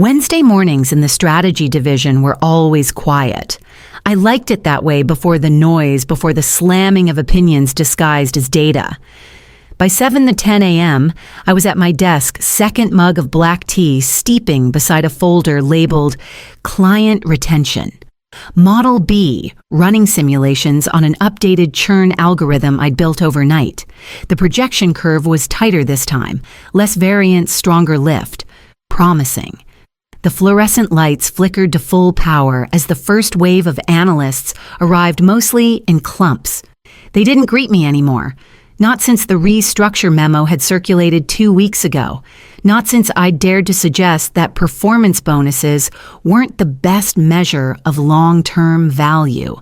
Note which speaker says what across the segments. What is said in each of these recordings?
Speaker 1: Wednesday mornings in the strategy division were always quiet. I liked it that way before the noise, before the slamming of opinions disguised as data. By 7 to 10 a.m., I was at my desk, second mug of black tea steeping beside a folder labeled Client Retention. Model B, running simulations on an updated churn algorithm I'd built overnight. The projection curve was tighter this time, less variance, stronger lift. Promising. The fluorescent lights flickered to full power as the first wave of analysts arrived mostly in clumps. They didn't greet me anymore. Not since the restructure memo had circulated 2 weeks ago. Not since I'd dared to suggest that performance bonuses weren't the best measure of long-term value.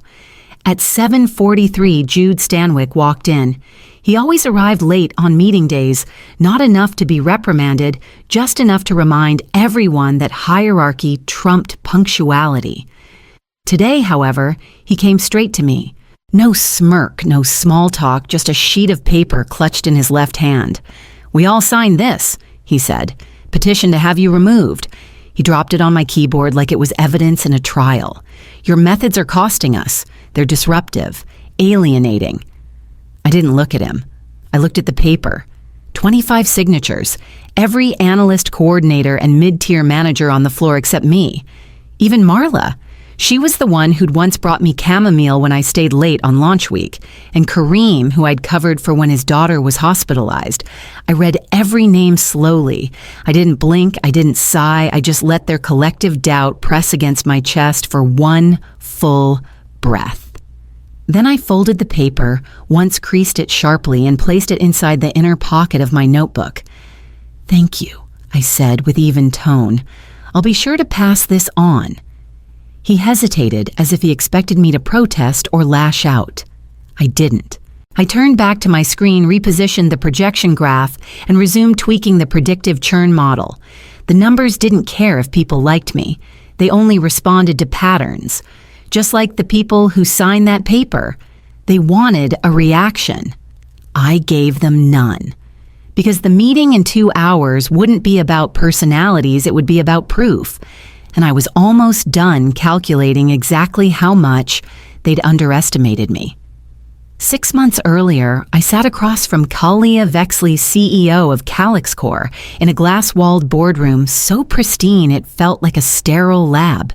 Speaker 1: At 7:43, Jude Stanwyck walked in. He always arrived late on meeting days, not enough to be reprimanded, just enough to remind everyone that hierarchy trumped punctuality. Today, however, he came straight to me. No smirk, no small talk, just a sheet of paper clutched in his left hand. "We all signed this," he said. "Petition to have you removed." He dropped it on my keyboard like it was evidence in a trial. "Your methods are costing us. They're disruptive, alienating." I didn't look at him. I looked at the paper. 25 signatures. Every analyst, coordinator, and mid-tier manager on the floor except me. Even Marla. She was the one who'd once brought me chamomile when I stayed late on launch week, and Kareem, who I'd covered for when his daughter was hospitalized. I read every name slowly. I didn't blink, I didn't sigh, I just let their collective doubt press against my chest for one full breath. Then I folded the paper, once creased it sharply, and placed it inside the inner pocket of my notebook. "Thank you," I said with even tone. "I'll be sure to pass this on." He hesitated as if he expected me to protest or lash out. I didn't. I turned back to my screen, repositioned the projection graph, and resumed tweaking the predictive churn model. The numbers didn't care if people liked me. They only responded to patterns. Just like the people who signed that paper, they wanted a reaction. I gave them none. Because the meeting in 2 hours wouldn't be about personalities, it would be about proof. And I was almost done calculating exactly how much they'd underestimated me. 6 months earlier, I sat across from Kalia Vexley, CEO of CalixCorp, in a glass-walled boardroom so pristine it felt like a sterile lab.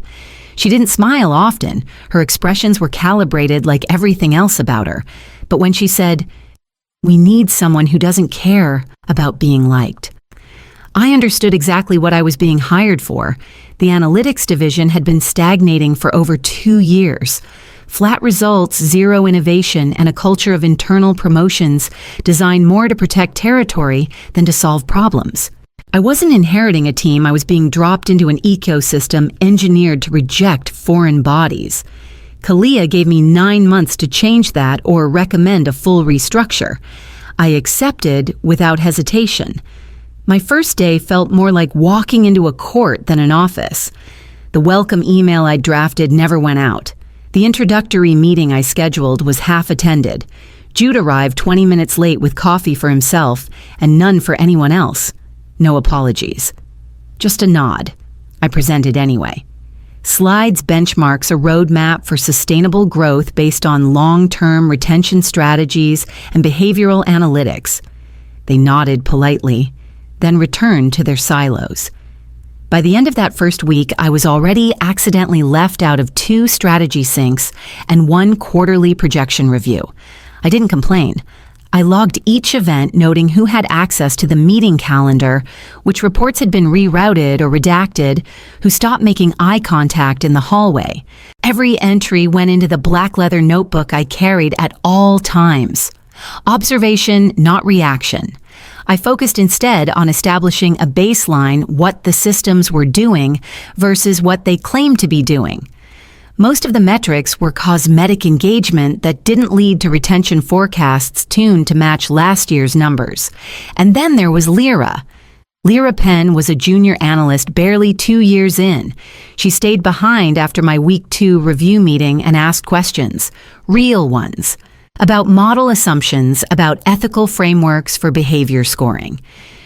Speaker 1: She didn't smile often. Her expressions were calibrated like everything else about her. But when she said, "We need someone who doesn't care about being liked," I understood exactly what I was being hired for. The analytics division had been stagnating for over 2 years. Flat results, zero innovation, and a culture of internal promotions designed more to protect territory than to solve problems. I wasn't inheriting a team, I was being dropped into an ecosystem engineered to reject foreign bodies. Kalia gave me 9 months to change that or recommend a full restructure. I accepted without hesitation. My first day felt more like walking into a court than an office. The welcome email I drafted never went out. The introductory meeting I scheduled was half attended. Jude arrived 20 minutes late with coffee for himself and none for anyone else. No apologies. Just a nod. I presented anyway. Slides benchmarks a roadmap for sustainable growth based on long-term retention strategies and behavioral analytics. They nodded politely, then returned to their silos. By the end of that first week, I was already accidentally left out of 2 strategy syncs and 1 quarterly projection review. I didn't complain. I logged each event noting who had access to the meeting calendar, which reports had been rerouted or redacted, who stopped making eye contact in the hallway. Every entry went into the black leather notebook I carried at all times. Observation, not reaction. I focused instead on establishing a baseline, what the systems were doing versus what they claimed to be doing. Most of the metrics were cosmetic engagement that didn't lead to retention forecasts tuned to match last year's numbers. And then there was Lyra. Lyra Penn was a junior analyst barely 2 years in. She stayed behind after my week 2 review meeting and asked questions, real ones, about model assumptions, about ethical frameworks for behavior scoring.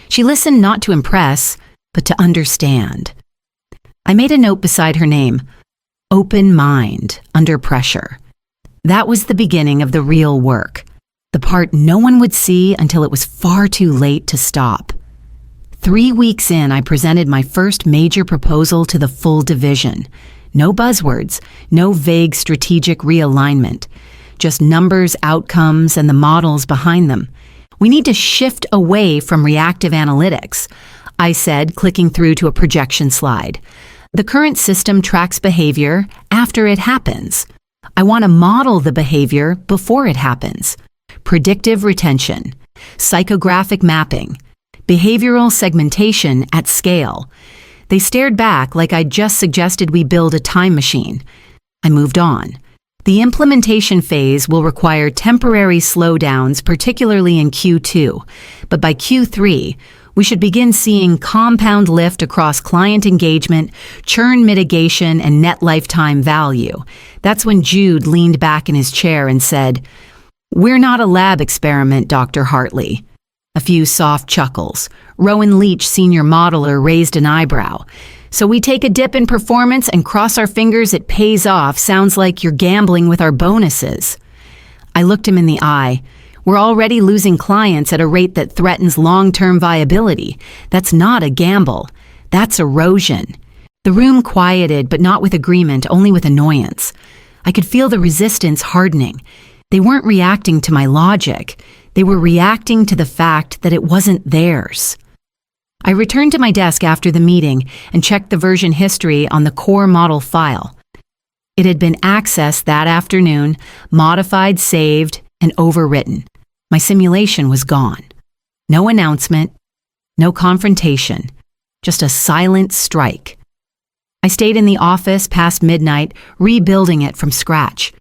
Speaker 1: She listened not to impress, but to understand. I made a note beside her name, open mind, under pressure. That was the beginning of the real work, the part no one would see until it was far too late to stop. 3 weeks in, I presented my first major proposal to the full division. No buzzwords, no vague strategic realignment, just numbers, outcomes, and the models behind them. We need to shift away from reactive analytics, I said, clicking through to a projection slide. The current system tracks behavior after it happens. I want to model the behavior before it happens. Predictive retention, psychographic mapping, behavioral segmentation at scale. They stared back like I'd just suggested we build a time machine. I moved on. The implementation phase will require temporary slowdowns, particularly in Q2, but by Q3, we should begin seeing compound lift across client engagement, churn mitigation, and net lifetime value. That's when Jude leaned back in his chair and said, "We're not a lab experiment, Dr. Hartley." A few soft chuckles. Rowan Leach, senior modeler, raised an eyebrow. "So we take a dip in performance and cross our fingers it pays off. Sounds like you're gambling with our bonuses." I looked him in the eye. "We're already losing clients at a rate that threatens long-term viability. That's not a gamble. That's erosion." The room quieted, but not with agreement, only with annoyance. I could feel the resistance hardening. They weren't reacting to my logic. They were reacting to the fact that it wasn't theirs. I returned to my desk after the meeting and checked the version history on the core model file. It had been accessed that afternoon, modified, saved, and overwritten. My simulation was gone. No announcement, no confrontation, just a silent strike. I stayed in the office past midnight, rebuilding it from scratch.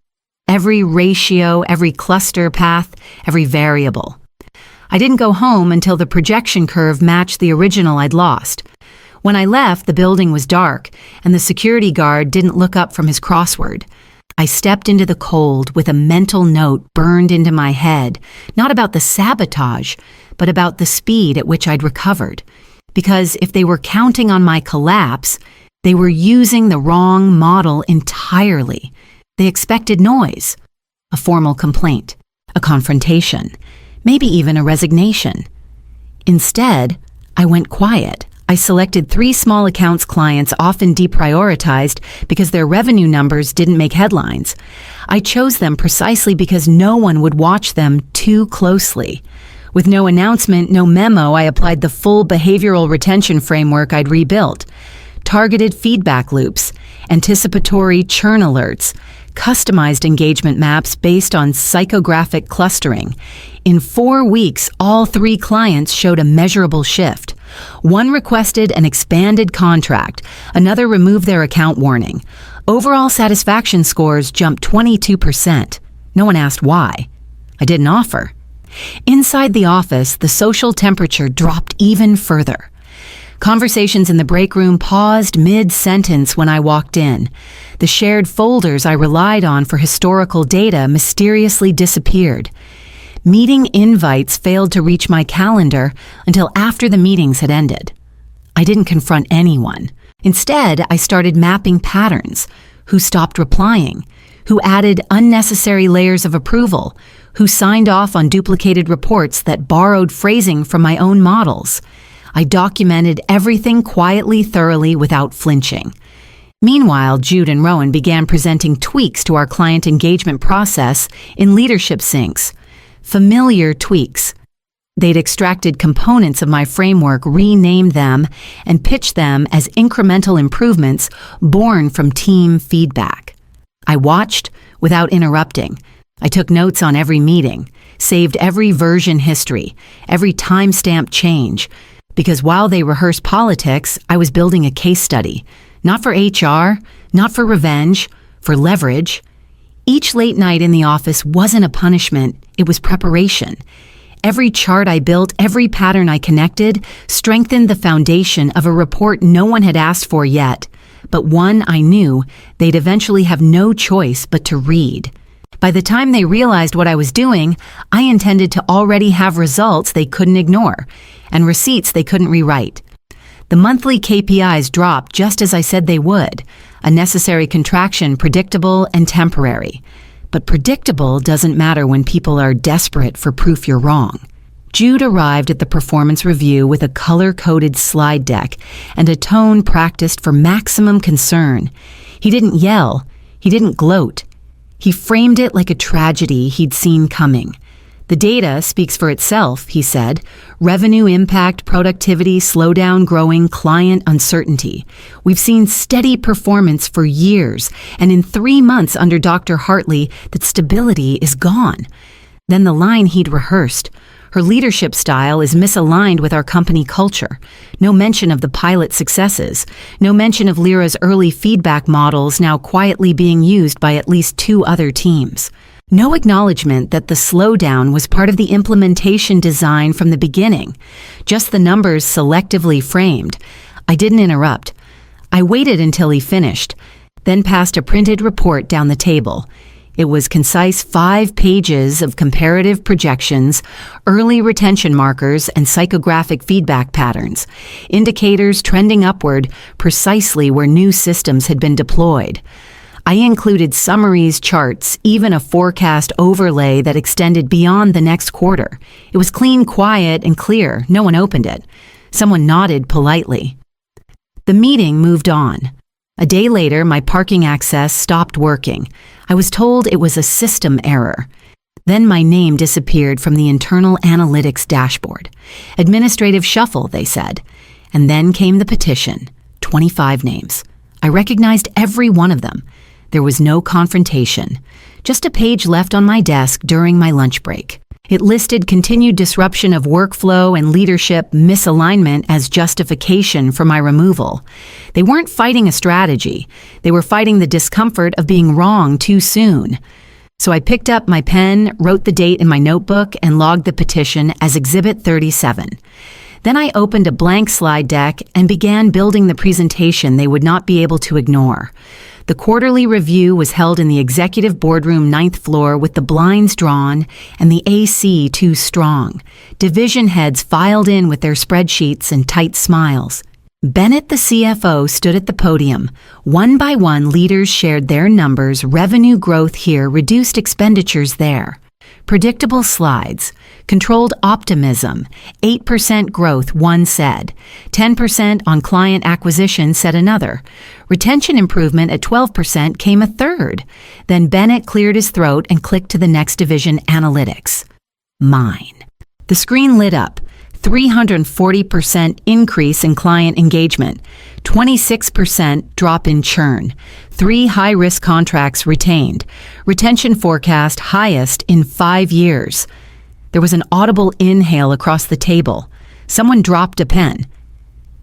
Speaker 1: Every ratio, every cluster path, every variable. I didn't go home until the projection curve matched the original I'd lost. When I left, the building was dark, and the security guard didn't look up from his crossword. I stepped into the cold with a mental note burned into my head, not about the sabotage, but about the speed at which I'd recovered. Because if they were counting on my collapse, they were using the wrong model entirely. They expected noise, a formal complaint, a confrontation, maybe even a resignation. Instead, I went quiet. I selected 3 small accounts clients often deprioritized because their revenue numbers didn't make headlines. I chose them precisely because no one would watch them too closely. With no announcement, no memo, I applied the full behavioral retention framework I'd rebuilt. Targeted feedback loops, anticipatory churn alerts, customized engagement maps based on psychographic clustering. In 4 weeks, all 3 clients showed a measurable shift. One requested an expanded contract, another removed their account warning. Overall satisfaction scores jumped 22%. No one asked why. I didn't offer. Inside the office, the social temperature dropped even further. Conversations in the break room paused mid-sentence when I walked in. The shared folders I relied on for historical data mysteriously disappeared. Meeting invites failed to reach my calendar until after the meetings had ended. I didn't confront anyone. Instead, I started mapping patterns. Who stopped replying? Who added unnecessary layers of approval? Who signed off on duplicated reports that borrowed phrasing from my own models? I documented everything quietly, thoroughly, without flinching. Meanwhile, Jude and Rowan began presenting tweaks to our client engagement process in leadership syncs. Familiar tweaks. They'd extracted components of my framework, renamed them, and pitched them as incremental improvements born from team feedback. I watched without interrupting. I took notes on every meeting, saved every version history, every timestamp change, because while they rehearsed politics, I was building a case study, not for HR, not for revenge, for leverage. Each late night in the office wasn't a punishment, it was preparation. Every chart I built, every pattern I connected, strengthened the foundation of a report no one had asked for yet, but one I knew they'd eventually have no choice but to read. By the time they realized what I was doing, I intended to already have results they couldn't ignore, and receipts they couldn't rewrite. The monthly KPIs dropped just as I said they would. A necessary contraction, predictable and temporary. But predictable doesn't matter when people are desperate for proof you're wrong. Jude arrived at the performance review with a color-coded slide deck and a tone practiced for maximum concern. He didn't yell. He didn't gloat. He framed it like a tragedy he'd seen coming. The data speaks for itself, he said. Revenue impact, productivity, slowdown growing, client uncertainty. We've seen steady performance for years, and in 3 months under Dr. Hartley, that stability is gone. Then the line he'd rehearsed. Her leadership style is misaligned with our company culture. No mention of the pilot successes. No mention of Lyra's early feedback models now quietly being used by at least 2 other teams. No acknowledgement that the slowdown was part of the implementation design from the beginning. Just the numbers selectively framed. I didn't interrupt. I waited until he finished, then passed a printed report down the table. It was concise 5 pages of comparative projections, early retention markers, and psychographic feedback patterns, indicators trending upward precisely where new systems had been deployed. I included summaries, charts, even a forecast overlay that extended beyond the next quarter. It was clean, quiet, and clear. No one opened it. Someone nodded politely. The meeting moved on. A day later, my parking access stopped working. I was told it was a system error. Then my name disappeared from the internal analytics dashboard. Administrative shuffle, they said. And then came the petition. 25 names. I recognized every one of them. There was no confrontation. Just a page left on my desk during my lunch break. It listed continued disruption of workflow and leadership misalignment as justification for my removal. They weren't fighting a strategy. They were fighting the discomfort of being wrong too soon. So I picked up my pen, wrote the date in my notebook, and logged the petition as Exhibit 37. Then I opened a blank slide deck and began building the presentation they would not be able to ignore. The quarterly review was held in the executive boardroom 9th floor with the blinds drawn and the AC too strong. Division heads filed in with their spreadsheets and tight smiles. Bennett, the CFO, stood at the podium. One by one, leaders shared their numbers. Revenue growth here, reduced expenditures there. Predictable slides. Controlled optimism. 8% growth, one said. 10% on client acquisition, said another. Retention improvement at 12% came a third. Then Bennett cleared his throat and clicked to the next division, analytics. Mine. The screen lit up. 340% increase in client engagement. 26% drop in churn. 3 high-risk contracts retained. Retention forecast highest in 5 years. There was an audible inhale across the table. Someone dropped a pen.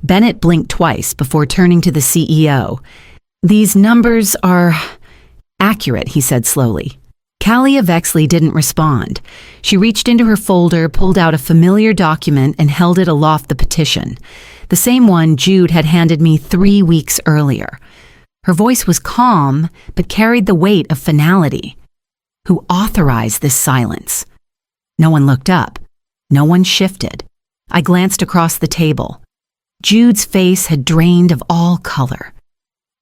Speaker 1: Bennett blinked twice before turning to the CEO. These numbers are accurate, he said slowly. Kalia Vexley didn't respond. She reached into her folder, pulled out a familiar document, and held it aloft the petition. The same one Jude had handed me 3 weeks earlier. Her voice was calm, but carried the weight of finality. Who authorized this silence? No one looked up. No one shifted. I glanced across the table. Jude's face had drained of all color.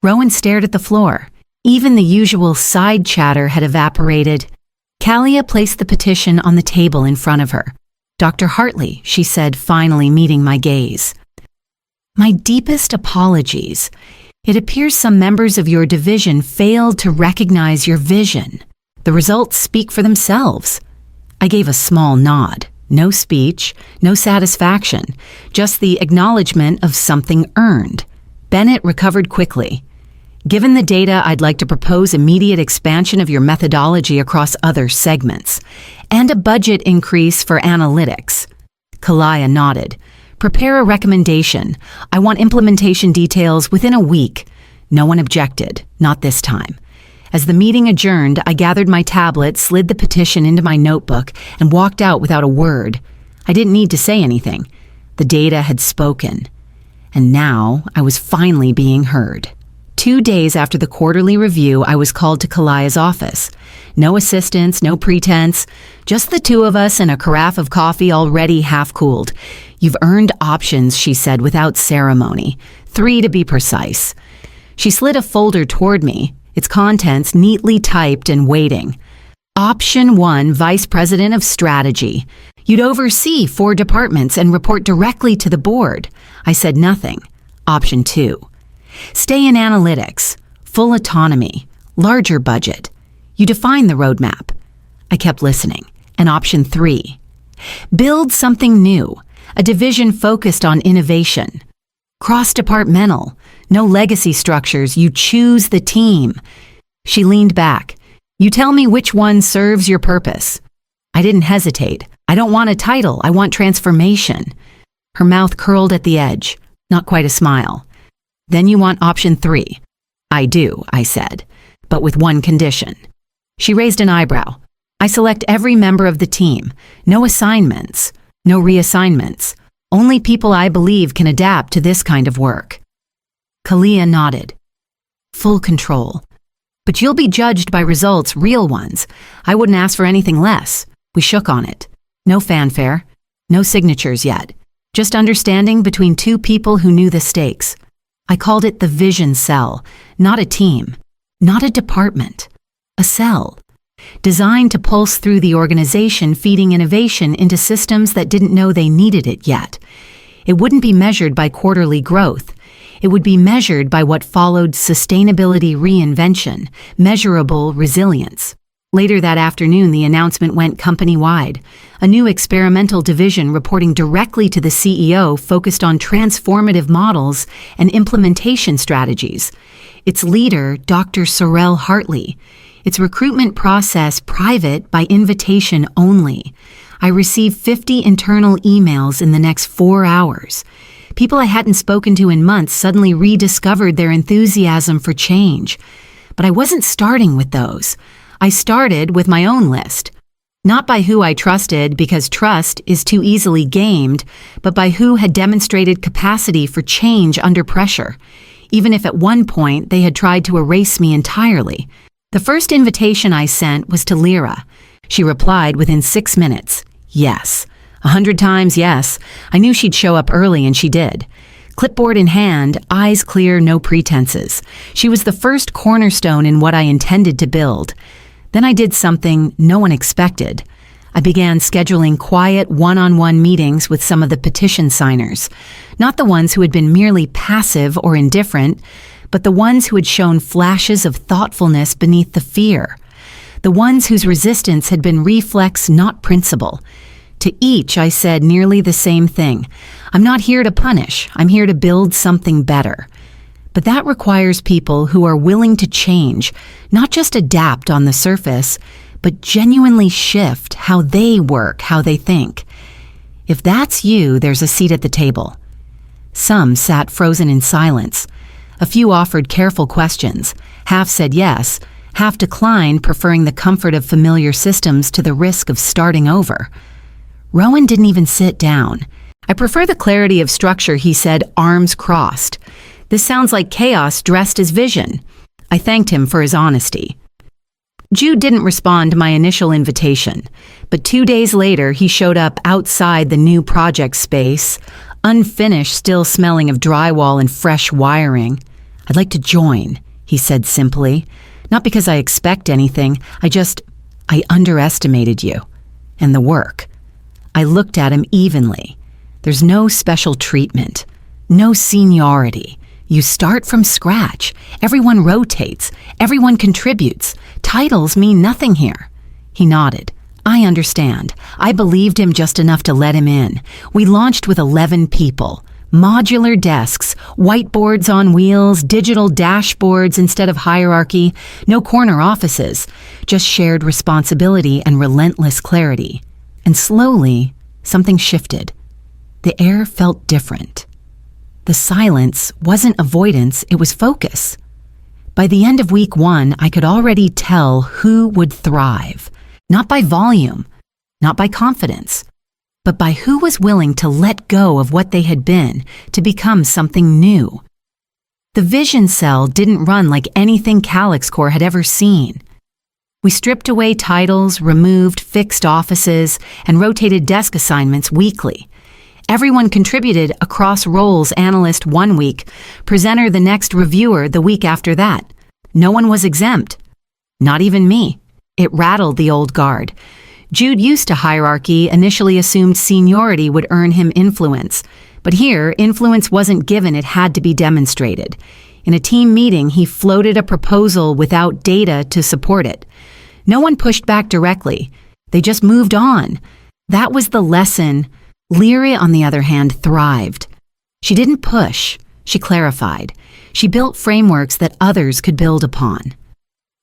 Speaker 1: Rowan stared at the floor. Even the usual side chatter had evaporated. Kalia placed the petition on the table in front of her. Dr. Hartley, she said, finally meeting my gaze. My deepest apologies. It appears some members of your division failed to recognize your vision. The results speak for themselves. I gave a small nod. No speech, no satisfaction, just the acknowledgement of something earned. Bennett recovered quickly. Given the data, I'd like to propose immediate expansion of your methodology across other segments, and a budget increase for analytics. Kalia nodded. Prepare a recommendation. I want implementation details within a week. No one objected, not this time. As the meeting adjourned, I gathered my tablet, slid the petition into my notebook, and walked out without a word. I didn't need to say anything. The data had spoken. And now I was finally being heard. 2 days after the quarterly review, I was called to Kalaya's office. No assistants, no pretense, just the two of us and a carafe of coffee already half-cooled. "You've earned options," she said without ceremony. 3 to be precise. She slid a folder toward me, its contents neatly typed and waiting. Option 1, Vice President of Strategy. You'd oversee 4 departments and report directly to the board. I said nothing. Option 2. Stay in analytics, full autonomy, larger budget. You define the roadmap. I kept listening. And option 3. Build something new, a division focused on innovation. Cross-departmental, no legacy structures, you choose the team. She leaned back. You tell me which one serves your purpose. I didn't hesitate. I don't want a title, I want transformation. Her mouth curled at the edge, not quite a smile. Then you want option 3. I do, I said, but with one condition. She raised an eyebrow. I select every member of the team. No assignments, no reassignments. Only people I believe can adapt to this kind of work. Kalaya nodded. Full control. But you'll be judged by results, real ones. I wouldn't ask for anything less. We shook on it. No fanfare, no signatures yet. Just understanding between 2 people who knew the stakes. I called it the vision cell, not a team, not a department, a cell. Designed to pulse through the organization, feeding innovation into systems that didn't know they needed it yet. It wouldn't be measured by quarterly growth. It would be measured by what followed sustainability reinvention, measurable resilience. Later that afternoon, the announcement went company-wide. A new experimental division reporting directly to the CEO focused on transformative models and implementation strategies. Its leader, Dr. Sorrel Hartley. Its recruitment process private by invitation only. I received 50 internal emails in the next 4 hours. People I hadn't spoken to in months suddenly rediscovered their enthusiasm for change. But I wasn't starting with those. I started with my own list. Not by who I trusted, because trust is too easily gamed, but by who had demonstrated capacity for change under pressure, even if at one point they had tried to erase me entirely. The first invitation I sent was to Lyra. She replied within 6 minutes. Yes. 100 times yes. I knew she'd show up early, and she did. Clipboard in hand, eyes clear, no pretenses. She was the first cornerstone in what I intended to build. Then I did something no one expected. I began scheduling quiet one-on-one meetings with some of the petition signers. Not the ones who had been merely passive or indifferent, but the ones who had shown flashes of thoughtfulness beneath the fear. The ones whose resistance had been reflex, not principle. To each, I said nearly the same thing. I'm not here to punish. I'm here to build something better. But that requires people who are willing to change, not just adapt on the surface, but genuinely shift how they work, how they think. If that's you, there's a seat at the table. Some sat frozen in silence. A few offered careful questions. Half said yes, half declined, preferring the comfort of familiar systems to the risk of starting over. Rowan didn't even sit down. I prefer the clarity of structure, he said, arms crossed. This sounds like chaos dressed as vision. I thanked him for his honesty. Jude didn't respond to my initial invitation, but 2 days later he showed up outside the new project space, unfinished, still smelling of drywall and fresh wiring. I'd like to join, he said simply. Not because I expect anything, I underestimated you. And the work. I looked at him evenly. There's no special treatment, no seniority. You start from scratch. Everyone rotates. Everyone contributes. Titles mean nothing here. He nodded. I understand. I believed him just enough to let him in. We launched with 11 people. Modular desks, whiteboards on wheels, digital dashboards instead of hierarchy, no corner offices, just shared responsibility and relentless clarity. And slowly, something shifted. The air felt different. The silence wasn't avoidance, it was focus. By the end of week 1, I could already tell who would thrive. Not by volume, not by confidence, but by who was willing to let go of what they had been to become something new. The vision cell didn't run like anything CalixCorp had ever seen. We stripped away titles, removed fixed offices, and rotated desk assignments weekly. Everyone contributed across roles: analyst 1 week, presenter the next, reviewer the week after that. No one was exempt. Not even me. It rattled the old guard. Jude, used to hierarchy, initially assumed seniority would earn him influence. But here, influence wasn't given, it had to be demonstrated. In a team meeting, he floated a proposal without data to support it. No one pushed back directly. They just moved on. That was the lesson. Lyria, on the other hand, thrived. She didn't push. She clarified. She built frameworks that others could build upon.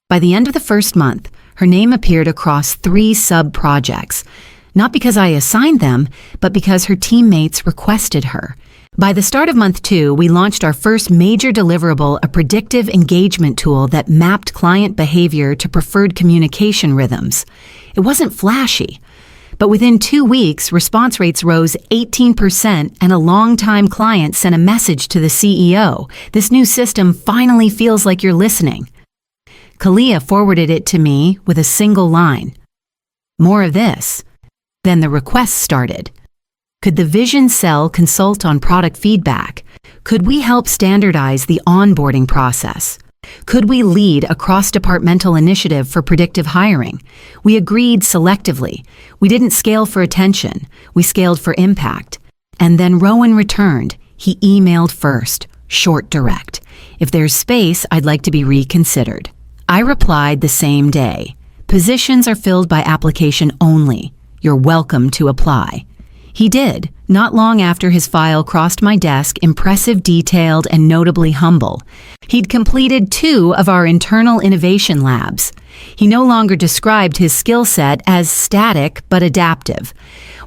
Speaker 1: By the end of the first month, her name appeared across 3 sub-projects, not because I assigned them, but because her teammates requested her. By the start of month 2, we launched our first major deliverable, a predictive engagement tool that mapped client behavior to preferred communication rhythms. It wasn't flashy, but within 2 weeks, response rates rose 18%, and a longtime client sent a message to the CEO. This new system finally feels like you're listening. Kalia forwarded it to me with a single line. More of this. Then the requests started. Could the vision cell consult on product feedback? Could we help standardize the onboarding process? Could we lead a cross-departmental initiative for predictive hiring? We agreed selectively. We didn't scale for attention. We scaled for impact. And then Rowan returned. He emailed first, short, direct. If there's space, I'd like to be reconsidered. I replied the same day. Positions are filled by application only. You're welcome to apply. He did, not long after his file crossed my desk, impressive, detailed, and notably humble. He'd completed 2 of our internal innovation labs. He no longer described his skill set as static but adaptive.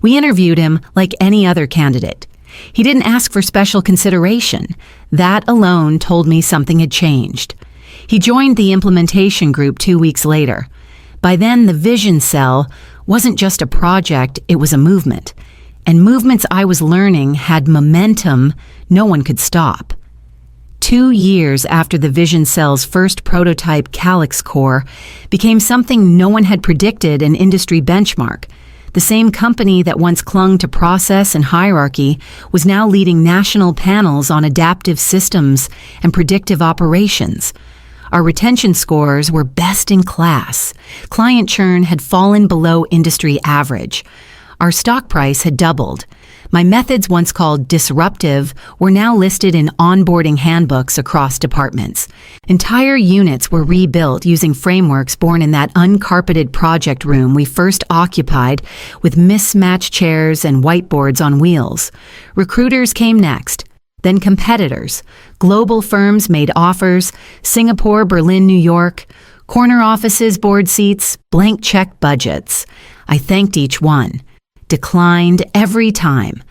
Speaker 1: We interviewed him like any other candidate. He didn't ask for special consideration. That alone told me something had changed. He joined the implementation group 2 weeks later. By then, the vision cell wasn't just a project, it was a movement. And movements I was learning had momentum no one could stop. 2 years after the vision cell's first prototype, CalixCorp, became something no one had predicted, an industry benchmark. The same company that once clung to process and hierarchy was now leading national panels on adaptive systems and predictive operations. Our retention scores were best in class. Client churn had fallen below industry average. Our stock price had doubled. My methods, once called disruptive, were now listed in onboarding handbooks across departments. Entire units were rebuilt using frameworks born in that uncarpeted project room we first occupied, with mismatched chairs and whiteboards on wheels. Recruiters came next. Then competitors. Global firms made offers: Singapore, Berlin, New York. Corner offices, board seats, blank check budgets. I thanked each one. Declined every time.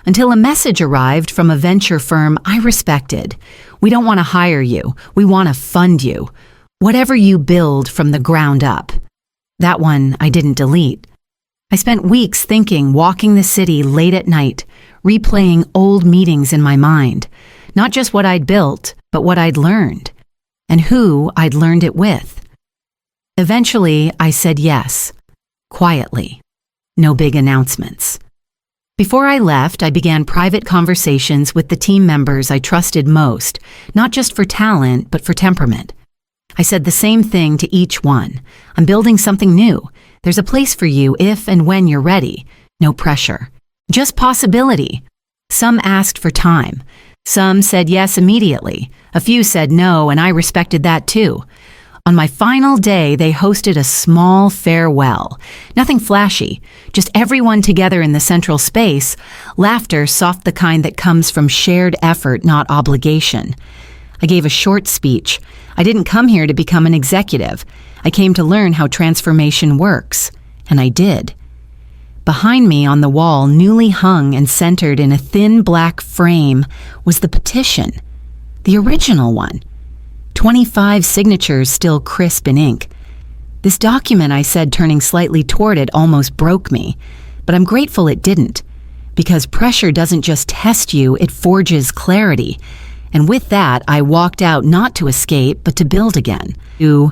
Speaker 1: Until a message arrived from a venture firm I respected. We don't want to hire you. We want to fund you. Whatever you build from the ground up. That one I didn't delete. I spent weeks thinking, walking the city late at night, replaying old meetings in my mind. Not just what I'd built, but what I'd learned. And who I'd learned it with. Eventually, I said yes. Quietly. No big announcements. Before I left, I began private conversations with the team members I trusted most, not just for talent, but for temperament. I said the same thing to each one. I'm building something new. There's a place for you if and when you're ready. No pressure. Just possibility. Some asked for time. Some said yes immediately. A few said no, and I respected that too. On my final day, they hosted a small farewell. Nothing flashy, just everyone together in the central space, laughter soft, the kind that comes from shared effort, not obligation. I gave a short speech. I didn't come here to become an executive. I came to learn how transformation works, and I did. Behind me on the wall, newly hung and centered in a thin black frame, was the petition, the original one. 25 signatures still crisp in ink. This document, I said, turning slightly toward it, almost broke me. But I'm grateful it didn't. Because pressure doesn't just test you, it forges clarity. And with that, I walked out not to escape, but to build again, to